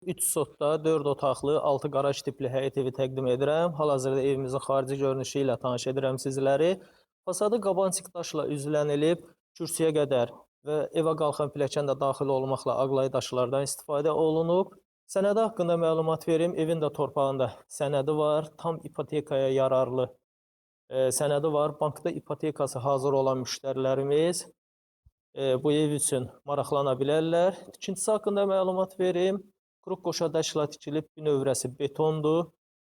3 sotda 4 otaqlı, 6 qaraj tipli həyət evi təqdim edirəm. Hal-hazırda evimizin xarici görünüşü ilə tanış edirəm sizləri. Fasadı qabansik daşla üzlənilib, kürsüyə qədər və evə qalxan pilləkən də daxil olmaqla ağlay daşlardan istifadə olunub. Sənədi haqqında məlumat verim. Evin də torpağında sənədi var. Tam ipotekaya yararlı sənədi var. Bankda ipotekası hazır olan müştərilərimiz bu ev üçün maraqlana bilərlər. Tikintisi haqqında məlumat verim. Qrup qoşa daşla tikilib, bünövrəsi betondur.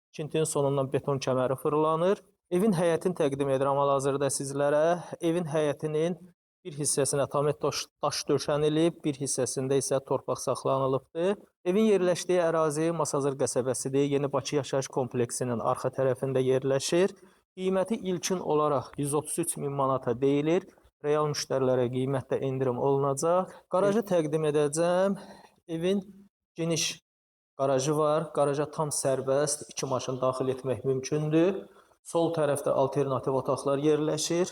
Tikintinin sonundan beton kəməri fırlanır. Evin həyətini təqdim edirəm hal-hazırda sizlərə. Evin həyətinin bir hissəsinə tamət daş döşənilib, bir hissəsində isə torpaq saxlanılıbdır. Evin yerləşdiyi ərazi Masazır qəsəbəsidir. Yeni Bakı yaşayış kompleksinin arxa tərəfində yerləşir. Qiyməti ilkin olaraq 133 min manata deyilir. Real müştərilərə qiymətdə endirim olunacaq. Qarajı təqdim edəcəm. Evin geniş qarajı var. Qaraja tam sərbəst 2 maşın daxil etmək mümkündür. Sol tərəfdə alternativ otaqlar yerləşir.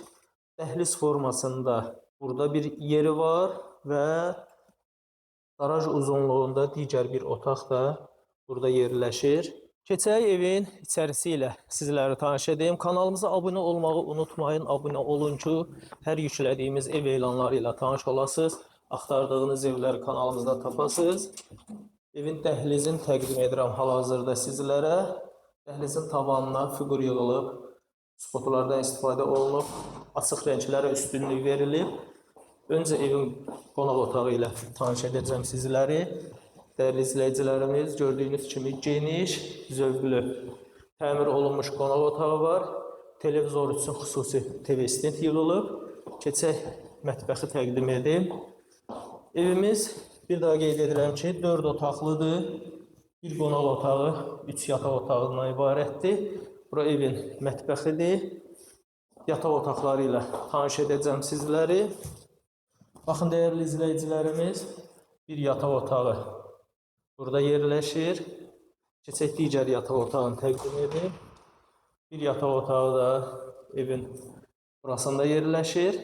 Dəhliz formasında burada bir yeri var və qaraj uzunluğunda digər bir otaq da burada yerləşir. Keçək evin içərisi ilə sizləri tanış edeyim. Kanalımıza abunə olmağı unutmayın. Abunə olun ki, hər yüklədiyimiz ev elanları ilə tanış olasınız. Axtardığınız evləri kanalımızda tapasınız. Evin dəhlizini təqdim edirəm hal-hazırda sizlərə. Dəhlizin tavanına fiqur yığılıb, spotlardan istifadə olunub, açıq rənglərə üstünlük verilib. Öncə evin qonaq otağı ilə tanış edəcəm sizləri. Dəyərli izləyicilərimiz, gördüyünüz kimi geniş, zövqlü, təmir olunmuş qonaq otağı var. Televizor üçün xüsusi TV stend yığılıb. Keçək mətbəxi təqdim edim. Evimiz bir daha qeyd edirəm ki, 4 otaqlıdır. Bir qonaq otağı, 3 yataq otağından ibarətdir. Bura evin mətbəxidir. Yataq otaqları ilə tanış edəcəm sizləri. Baxın, dəyərli izləyicilərimiz, bir yataq otağı burada yerləşir. Keçək digər yataq otağını təqdim edim. Bir yataq otağı da evin burasında yerləşir.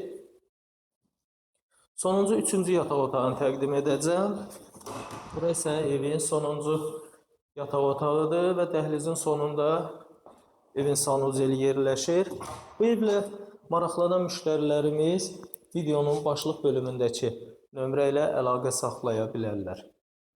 Sonuncu, üçüncü yataq otağını təqdim edəcəm. Bura isə evin sonuncu yataq otağıdır və dəhlizin sonunda evin sanuzeli yerləşir. Bu evlə maraqlanan müştərilərimiz videonun başlıq bölümündəki nömrə ilə əlaqə saxlaya bilərlər.